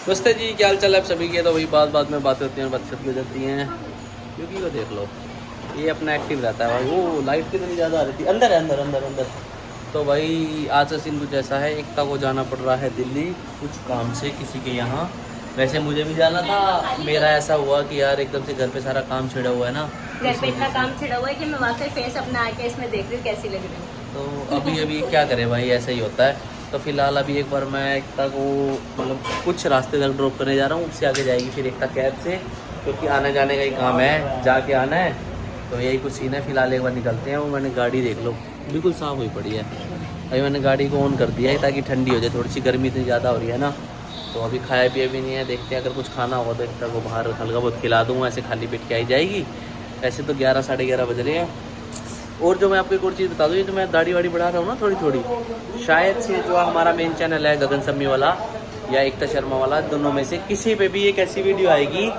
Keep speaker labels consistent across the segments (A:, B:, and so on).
A: नमस्ते जी, क्या हाल चाल है आप सभी के। तो वही बात में बातें होती हैं, बातचीत हो जाती हैं। क्योंकि वो देख लो, ये अपना एक्टिव रहता है भाई। वो लाइट कितनी ज़्यादा आ रही थी, अंदर है अंदर। तो भाई आज का सीन कुछ ऐसा है, एकता को जाना पड़ रहा है दिल्ली कुछ काम से किसी के यहाँ। वैसे मुझे भी जाना था, मेरा ऐसा हुआ कि यार एकदम से घर पे सारा काम छिड़ा हुआ है ना,
B: घर पे इतना काम छिड़ा हुआ है कि मैं वाकई फेस अपना आके इसमें देख रही हूँ कैसी लग रही है।
A: तो अभी क्या करें भाई, ऐसा ही होता है। तो फिलहाल अभी एक बार मैं एकता को मतलब कुछ रास्ते तक ड्रॉप करने जा रहा हूँ, उससे आगे जाएगी फिर एकता कैब से, क्योंकि आने जाने का ही काम है, जाके आना है। तो यही कुछ सीन है। फिलहाल एक बार निकलते हैं। वो मैंने गाड़ी देख लो बिल्कुल साफ़ हुई पड़ी है। अभी मैंने गाड़ी को ऑन कर दिया है ताकि ठंडी हो जाए, थोड़ी सी गर्मी इतनी ज़्यादा हो रही है ना। तो अभी खाया पिया भी नहीं है, देखते हैं अगर कुछ खाना होगा तो एकता को बाहर हल्का बहुत खिला दूँगा, ऐसे खाली पेट के आई जाएगी। ऐसे तो 11 साढ़े 11 बज रहे हैं। और जो मैं आपको एक और चीज़ बता दूँ, ये जो मैं दाढ़ी वाड़ी बढ़ा रहा हूँ ना थोड़ी, शायद से जो हमारा मेन चैनल है गगन सम्मी वाला या एकता शर्मा वाला, दोनों में से किसी पे भी एक ऐसी वीडियो आएगी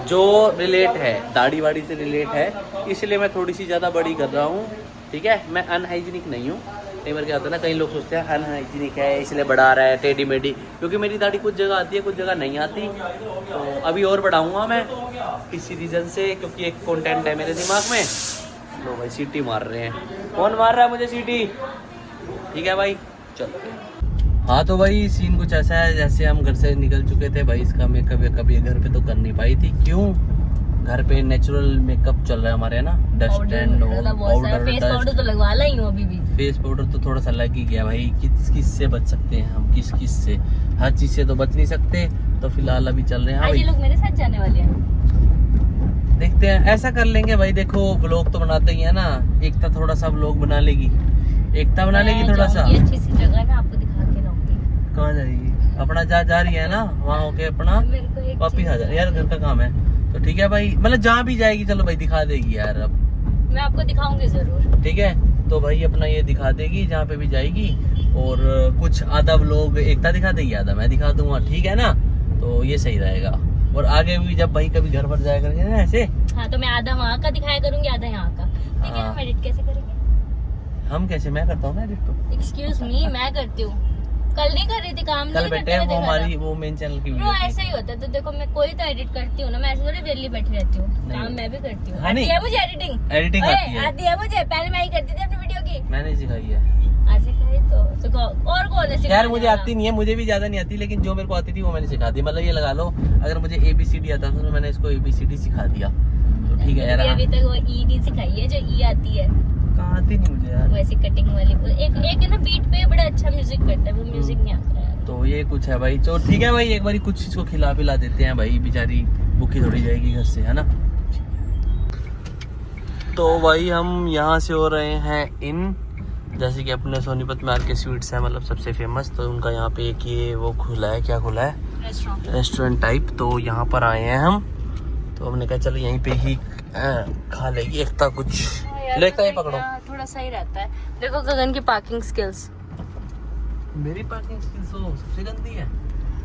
A: जो रिलेट है, दाढ़ी वाड़ी से रिलेट है, इसलिए मैं थोड़ी सी ज़्यादा बड़ी कर रहा हूँ। ठीक है, मैं अनहाइजीनिक नहीं हूँ। कई बार क्या होता है ना, कई लोग सोचते हैं अनहाइजीनिक है इसलिए बढ़ा रहा है टेढ़ी मेढ़ी, क्योंकि मेरी दाढ़ी कुछ जगह आती है कुछ जगह नहीं आती। तो अभी और बढ़ाऊँगा मैं किसी रीज़न से, क्योंकि एक कॉन्टेंट है मेरे दिमाग में। तो भाई सीटी मार रहे हैं, कौन मार रहा है मुझे सीटी? ठीक है भाई, चलो। हाँ तो भाई सीन कुछ ऐसा है, जैसे हम घर से निकल चुके थे भाई। इसका मेकअप कभी घर पे तो कर नहीं पाई थी। क्यों? घर पे नेचुरल मेकअप चल रहा है हमारे, है ना। Dust and powder,
B: face powder तो लगवा ला ही हूँ अभी भी।
A: फेस पाउडर तो थोड़ा सा लग ही गया भाई। किस से बच सकते हैं हम, किस से? हर चीज से तो बच नहीं सकते। तो फिलहाल अभी चल रहे हैं।
B: आज ये लोग मेरे साथ जाने वाले हैं,
A: देखते हैं, ऐसा कर लेंगे भाई। देखो व्लॉग तो बनाते ही है ना, एकता थोड़ा सा व्लॉग बना लेगी, एकता बना लेगी थोड़ा सा।
B: अच्छी सी जगह ना आपको दिखा के लाऊंगी।
A: कहाँ जाएगी? अपना जा रही है ना, वहाँ होके अपना वापिस आ जा। यार घर का काम है तो ठीक है भाई, मतलब जहाँ भी जाएगी चलो भाई दिखा देगी यार। अब
B: मैं आपको दिखाऊंगी जरूर,
A: ठीक है। तो भाई अपना ये दिखा देगी जहाँ पे भी जाएगी, और कुछ आधा व्लॉग एकता दिखा देगी, आधा मैं दिखा दूंगा, ठीक है ना। तो ये सही रहेगा। और आगे भी जब भाई कभी घर पर जाया करेंगे ना ऐसे,
B: हाँ तो मैं आधा वहाँ का दिखाया करूंगी, आधा यहाँ का। ठीक है, हम एडिट कैसे करेंगे?
A: हम कैसे? मैं करता हूँ ना एडिट तो।
B: एक्सक्यूज मी, मैं करती हूँ, कल नहीं कर रही थी काम।
A: कल बैठे वो हमारी वो मेन चैनल की वीडियो थी।
B: ऐसा ही होता है। तो देखो मैं कोई तो एडिट करती हूँ ना, मैं ऐसे थोड़ी वेली बैठी रहती हूँ, काम मैं भी करती हूँ। आती है मुझे एडिटिंग आती है मुझे, पहले मैं ही करती थी अपनी वीडियो की।
A: मैंने सिखाई है।
B: सिखाई तो सिखाओ, और कौन है सिखाने
A: यार मुझे
B: वाला?
A: आती नहीं है, मुझे भी ज्यादा नहीं आती, लेकिन जो मेरे को आती थी वो मैंने सिखा दी। मतलब ये लगा लो, अगर मुझे ABCD आता था तो मैंने इसको ABCD सिखा दिया। तो ठीक है यार।
B: अभी तक वो ED सिखाई है, जो E आती है।
A: कहाँ आती नहीं मुझे यार,
B: वैसे कटिंग वाली। एक है ना बीट पे बड़ा अच्छा म्यूजिक करता है, वो म्यूजिक नहीं आता है।
A: तो ये कुछ है भाई। तो ठीक है भाई, एक बार कुछ इसको खिला पिला देते हैं भाई, बेचारी भूखी थोड़ी जाएगी घर से, है ना। तो भाई हम यहाँ से हो रहे हैं इन, जैसे कि अपने सोनीपत में आर के स्वीट्स है मतलब सबसे फेमस। तो उनका यहाँ पे एक ये वो खुला है, क्या खुला है? Restaurant type. तो यहाँ पर आए हैं हम। तो हमने कहा चलो यहीं पे ही खा लेगी एकता कुछ। लेता ही पकड़ो,
B: थोड़ा सही रहता है। देखो गगन की पार्किंग स्किल्स।
A: मेरी पार्किंग स्किल्स तो सबसे गंदी है।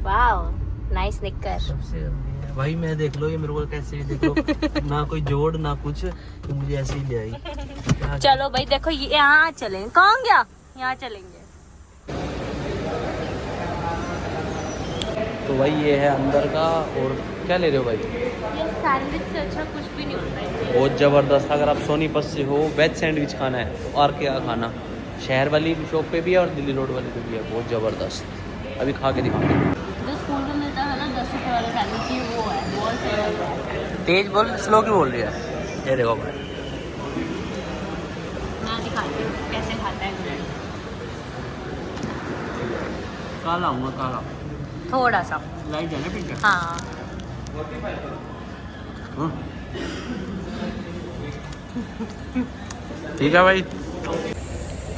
B: वाओ, नाइस निकर।
A: सबसे गंदी है भाई। मैं देख लो, ये मेरे को कैसे देखो ना कोई जोड़ ना कुछ, तो मुझे ऐसे ही ले आई।
B: चलो भाई देखो, ये यहाँ चलेंगे। कहाँ गया? यहाँ चलेंगे।
A: तो भाई ये है अंदर का। और क्या ले रहे हो भाई?
B: ये सैंडविच से अच्छा कुछ भी नहीं होता है।
A: बहुत ज़बरदस्त। अगर आप सोनीपत से हो, वेज सैंडविच खाना है और क्या खाना, शहर वाली शॉप पे भी है और दिल्ली रोड वाली पे भी है, बहुत ज़बरदस्त। अभी खा के दिखाऊंगा।
B: जो स्कूल में मिलता है ना 10 रुपये वाला सैंडविच, वो है, बहुत सही लगता है।
A: तेज बोल, स्लो क्यों बोल रही है? ये देखो भाई,
B: मैं दिखाती हूँ कैसे खाता है गुरु।
A: काला हूँ काला,
B: थोड़ा सा
A: लाइट है ना पिंक है।
B: हाँ।
A: ठीक है भाई।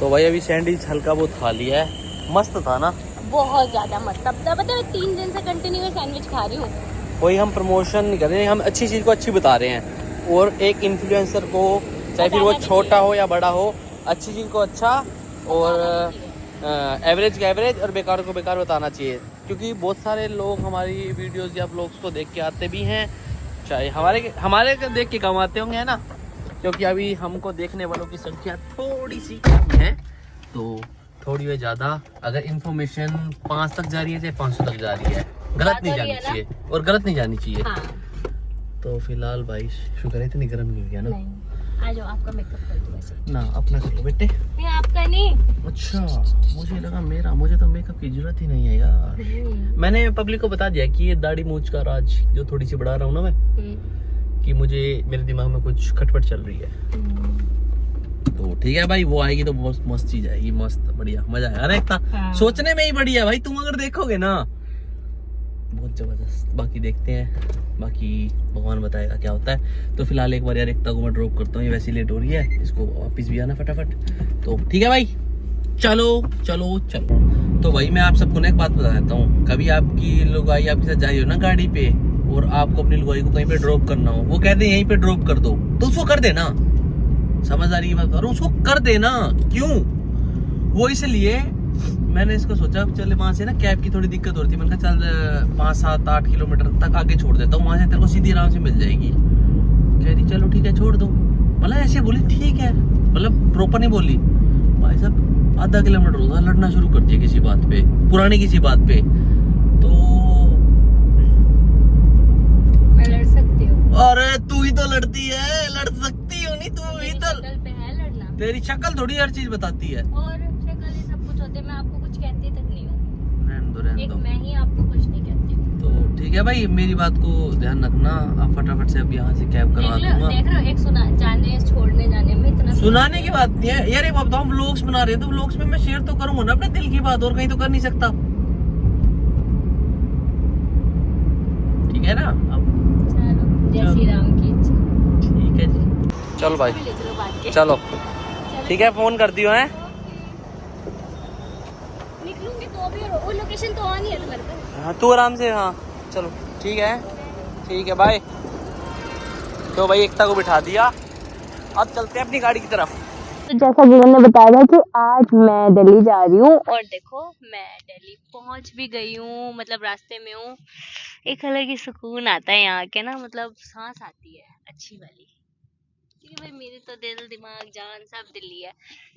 A: तो भाई अभी सैंडविच हल्का बहुत खा लिया है, मस्त था ना,
B: बहुत ज्यादा मस्त। अब तो पता है 3 दिन से कंटिन्यू सैंडविच खा रही हूँ।
A: कोई हम प्रमोशन नहीं कर रहे हैं, हम अच्छी चीज़ को अच्छी बता रहे हैं। और एक इन्फ्लुएंसर को, चाहे फिर वो छोटा हो या बड़ा हो, अच्छी चीज़ को अच्छा और एवरेज का एवरेज और बेकार को बेकार बताना चाहिए। क्योंकि बहुत सारे लोग हमारी वीडियोस या ब्लॉग्स को देख के आते भी हैं, चाहे हमारे देख के कम आते होंगे, है ना। क्योंकि अभी हमको देखने वालों की संख्या थोड़ी सी कम है, तो थोड़ी वे ज़्यादा अगर इन्फॉर्मेशन 5 तक जा रही है चाहे 500 तक जा रही है, गलत नहीं जानी चाहिए और गलत नहीं जानी चाहिए।
B: हाँ।
A: तो फिलहाल भाई शुक्र है इतनी गर्म नहीं हुई है ना।
B: आ जाओ, आपका मेकअप कर दो वैसे।
A: ना अपना कर लो बेटे।
B: नहीं आपका नहीं।
A: अच्छा मुझे लगा मेरा, मुझे तो मेकअप की जरूरत ही नहीं है यार। मैंने पब्लिक को बता दिया कि ये दाढ़ी मूंछ का राज जो थोड़ी सी बढ़ा रहा हूँ ना मैं, कि मुझे मेरे दिमाग में कुछ खटपट चल रही है। तो ठीक है भाई, वो आएगी तो बहुत मस्त चीज आएगी, मस्त बढ़िया मजा आएगा। अरे
B: हाँ।
A: सोचने में ही बढ़िया भाई, तुम अगर देखोगे ना बहुत जबरदस्त। बाकी देखते हैं, बाकी भगवान बताएगा क्या होता है। तो फिलहाल एक बार यार एकता को मैं ड्रॉप करता हूँ, ये वैसे लेट हो रही है, इसको वापस भी आना फटाफट। तो ठीक है भाई, चलो चलो चलो। तो भाई मैं आप सबको ना एक बात बता देता हूँ, कभी आपकी लुगाई आपके साथ जा रही हो ना गाड़ी पे और आपको अपनी लुगाई को कहीं पे ड्रॉप करना हो, वो कहते हैं यहीं पे ड्रॉप कर दो, तो उसको कर देना। समझदारी की बात कर रहा हूँ, उसको कर देना। क्यों? वो इसलिए मैंने इसको सोचा चल वहां से ना कैब की थोड़ी दिक्कत हो रही थी, मैंने कहा चल 5, 7, 8 किलोमीटर तक आगे छोड़ देता हूँ, वहां से तेरे को सीधी आराम से मिल जाएगी। कह रही चलो ठीक है छोड़ दो। मतलब ऐसे बोली ठीक है, मतलब प्रॉपर नहीं बोली भाई साहब। आधा किलोमीटर होता लड़ना शुरू कर दिया किसी बात पे, पुरानी किसी बात पे। तो
B: मैं लड़ सकती हूँ।
A: अरे तू ही तो लड़ती है, लड़ सकती हो नहीं तू ही तो।
B: शक्ल पे है लड़ना।
A: तेरी शक्ल थोड़ी हर चीज बताती है।
B: और शक्ल ही सब कुछ होते, मैं आपको कुछ कहती तक नहीं हूँ।
A: रहने
B: एक
A: दो।
B: मैं ही आपको कुछ नहीं कहती हूँ।
A: तो ठीक है भाई, मेरी बात को ध्यान रखना। आप फटाफट से अब यहाँ से कैब करवा दूंगा।
B: देख रहे हो, एक सुना जाने छोड़ने जाने में इतना
A: सुनाने की बात नहीं है यार, एक बात बताऊं, व्लॉग्स बना रहे हैं तो व्लॉग्स में मैं शेयर तो करूंगा ना अपने दिल की बात, और कहीं तो कर नहीं सकता। ठीक है ना? अब
B: चलो, जय श्री राम की इच्छा।
A: ठीक है जी, चलो भाई
B: ले चलो बात के।
A: चलो ठीक है, फोन कर दियो है।
B: निकलूंगी तो भी, और वो लोकेशन तो ऑन ही है तुम्हारे पास।
A: हाँ तू आराम से, हाँ चलो ठीक है बाय। तो भाई एकता को बिठा दिया, अब चलते हैं अपनी गाड़ी की तरफ।
B: तो जैसा कि मैंने बताया था कि आज मैं दिल्ली जा रही हूँ, और देखो मैं दिल्ली पहुँच भी गई हूँ, मतलब रास्ते में हूँ। एक अलग ही सुकून आता है यहाँ के ना, मतलब सांस आती है अच्छी वाली, क्योंकि भाई मेरे तो दिल दिमाग जान सब दिल्ली है।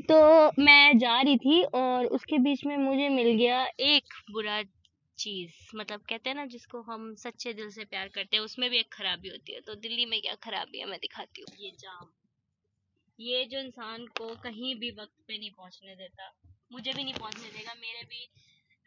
B: तो मैं जा रही थी और उसके बीच में मुझे मिल गया एक बुरा चीज, मतलब कहते हैं ना जिसको हम सच्चे दिल से प्यार करते हैं उसमें भी एक खराबी होती है। तो दिल्ली में क्या खराबी है मैं दिखाती हूँ। ये जाम, ये जो इंसान को कहीं भी वक्त पे नहीं पहुंचने देता, मुझे भी नहीं पहुंचने देगा। मेरे भी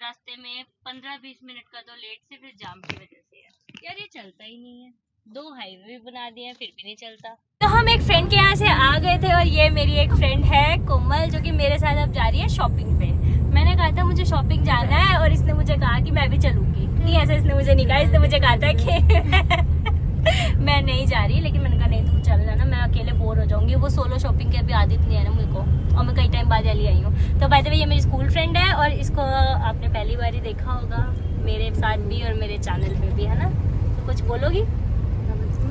B: रास्ते में 15-20 मिनट का तो लेट सिर्फ इस जाम की वजह से है। यार ये चलता ही नहीं है, 2 हाईवे भी बना दिए हैं फिर भी नहीं चलता। तो हम एक फ्रेंड के यहाँ से आ गए थे, और ये मेरी एक फ्रेंड है कोमल, जो कि मेरे साथ अब जा रही है शॉपिंग पे। मैंने कहा था मुझे शॉपिंग जाना है, और इसने मुझे कहा कि मैं भी चलूंगी। नहीं ऐसा इसने मुझे नहीं कहा, इसने मुझे कहा था कि मैं नहीं जा रही, लेकिन मैंने कहा नहीं तू चल ना, मैं अकेले बोर हो जाऊंगी। वो सोलो शॉपिंग की अभी आदत नहीं है ना मुझको, और मैं कई टाइम बाद दिल्ली आई हूँ। तो बाय द वे ये मेरी स्कूल फ्रेंड है, और इसको आपने पहली बार ही देखा होगा मेरे साथ भी और मेरे चैनल पे भी, है ना? तो कुछ बोलोगी?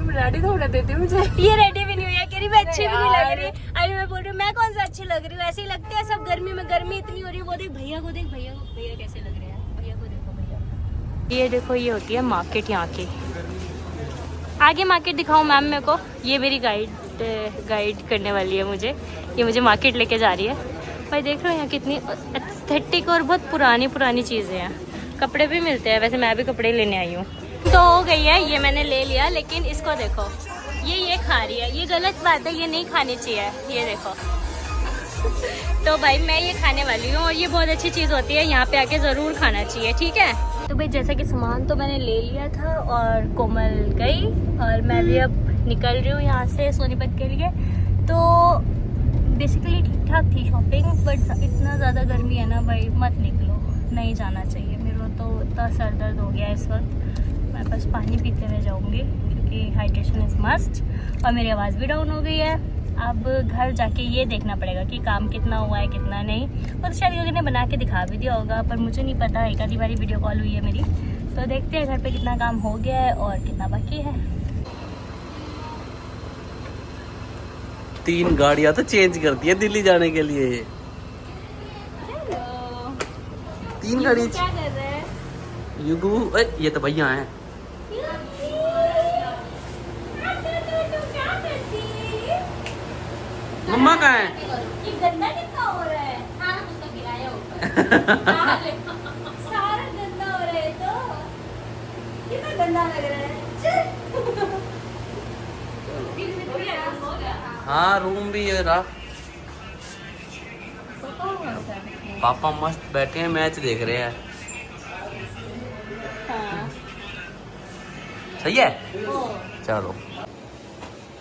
C: रेडी तो होने देती मुझे।
B: ये रेडी भी नहीं हुई है, कह रही मैं अच्छी भी नहीं लग रही। अरे मैं बोल रही हूँ मैं कौन सा अच्छी लग रही हूँ, ऐसे ही लगते हैं सब। गर्मी में गर्मी इतनी हो रही है। वो देख भैया को, देख भैया कैसे लग रहे हैं, भैया को देखो भैया। ये देखो, ये होती है मार्केट यहाँ की। आगे मार्केट दिखाऊं मैम मेरे को? ये मेरी गाइड करने वाली है मुझे, ये मुझे मार्केट लेके जा रही है। भाई देख रहे हो यहाँ कितनी एस्थेटिक और बहुत पुरानी चीज़ें हैं। कपड़े भी मिलते हैं, वैसे मैं भी कपड़े लेने आई हूँ। तो हो गई है, ये मैंने ले लिया, लेकिन इसको देखो, ये खा रही है। ये गलत बात है, ये नहीं खानी चाहिए। ये देखो तो भाई मैं ये खाने वाली हूँ, और ये बहुत अच्छी चीज़ होती है, यहाँ पे आके ज़रूर खाना चाहिए। ठीक है, तो भाई जैसा कि सामान तो मैंने ले लिया था, और कोमल गई, और मैं भी अब निकल रही हूँ यहाँ से सोनीपत के लिए। तो बेसिकली ठीक ठाक थी शॉपिंग, बट इतना ज़्यादा गर्मी है ना भाई, मत निकलो, नहीं जाना चाहिए। मेरा तो इतना सर दर्द हो गया इस वक्त, मैं बस पानी पीते हुए जाऊँगी, क्योंकि हाइड्रेशन इज़ मस्ट। और मेरी आवाज़ भी डाउन हो गई है। अब घर जाके ये देखना पड़ेगा कि काम कितना हुआ है कितना नहीं। वो तो शायद ने बना के दिखा भी दिया होगा, पर मुझे नहीं पता। एक आधी बारी वीडियो कॉल हुई है मेरी, तो देखते हैं घर पे कितना काम हो गया है और कितना बाकी है।
A: 3 गाड़ियां तो चेंज कर दी है दिल्ली जाने के लिए। 3 गाड़ी
B: क्या कर रहे हैं?
A: युगू, ये तो भैया हैं। मम्मा कहाँ है?
B: ये गंदा कितना हो रहा है? हाँ उसका गिराया ऊपर। सारा गंदा हो रहा है। तो कितना गंदा लग रहा है।
A: हाँ रूम भी ये रहा। पापा मस्त बैठे हैं, मैच देख रहे हैं।
B: हाँ।
A: सही है। चलो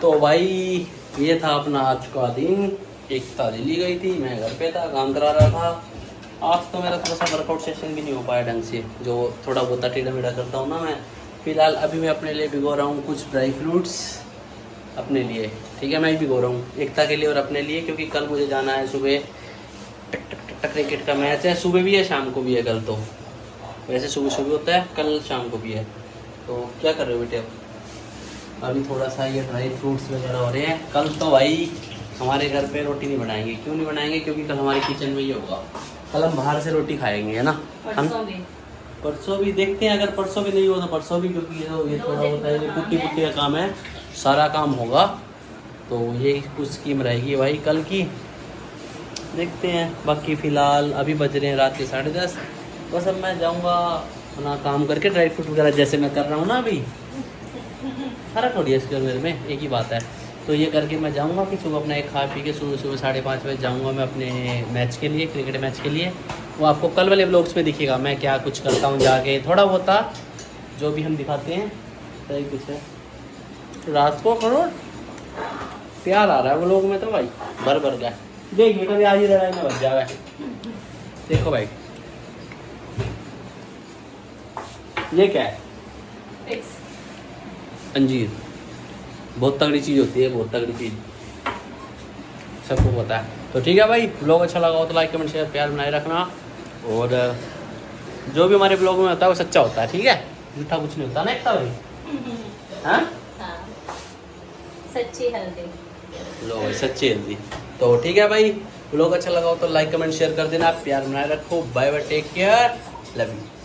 A: तो भाई ये था अपना आज का दिन। एकता दिल्ली गई थी, मैं घर पे था, काम करा रहा था। आज तो मेरा थोड़ा सा वर्कआउट सेशन भी नहीं हो पाया ढंग से, जो थोड़ा बहुत टेढ़ा मेढ़ा करता हूँ ना मैं। फिलहाल अभी मैं अपने लिए भिगो रहा हूँ कुछ ड्राई फ्रूट्स अपने लिए, ठीक है। मैं ही भिगो रहा हूँ एकता के लिए और अपने लिए, क्योंकि कल मुझे जाना है सुबह। क्रिकेट का मैच है, सुबह भी है शाम को भी है कल तो। वैसे सुबह सुबह होता है, कल शाम को भी है। तो क्या कर रहे हो बेटे? अभी थोड़ा सा ये ड्राई फ्रूट्स वगैरह हो रहे हैं। कल तो भाई हमारे घर पे रोटी नहीं बनाएंगे। क्यों नहीं बनाएंगे? क्योंकि कल हमारे किचन में ये होगा, कल हम बाहर से रोटी खाएंगे, है ना। हम परसों भी देखते हैं, अगर परसों भी नहीं हो तो परसों भी, क्योंकि ये थोड़ा होता है, ये पुट्टी पुट्टी का काम है, सारा काम होगा। तो ये कुछ स्कीम रहेगी भाई कल की, देखते हैं। बाकी फ़िलहाल अभी बज रहे हैं रात के 10:30। बस अब मैं जाऊँगा अपना काम करके, ड्राई फ्रूट वगैरह जैसे मैं कर रहा हूँ ना अभी। फर्क थोड़ी है इसके और मेरे में, एक ही बात है। तो ये करके मैं जाऊँगा कि सुबह अपना एक खा पी के सुबह 5:30 बजे जाऊँगा मैं अपने मैच के लिए, क्रिकेट मैच के लिए। वो आपको कल वाले व्लॉग्स में दिखेगा मैं क्या कुछ करता हूँ जाके, थोड़ा बहुत जो भी हम दिखाते हैं सही कुछ है। रात को करो प्यार आ रहा है व्लॉग में तो भाई, भर भर गया। देखिए कभी आज ही लड़ाई में बच जाए। देखो भाई ये क्या है? अंजीर बहुत तगड़ी चीज़ होती है, बहुत तगड़ी चीज़, सबको पता है। तो ठीक है भाई, ब्लॉग अच्छा लगा हो तो लाइक कमेंट शेयर प्यार बनाए रखना। और जो भी हमारे ब्लॉग में होता है वो सच्चा होता है, ठीक है, झूठा कुछ नहीं होता ना एकता भाई। हाँ
B: सच्ची हल्दी।
A: लो भाई सच्ची हेल्दी। तो ठीक है भाई, ब्लॉग अच्छा लगा हो तो लाइक कमेंट शेयर कर देना, प्यार बनाए रखो। Bye bye, take care, love you.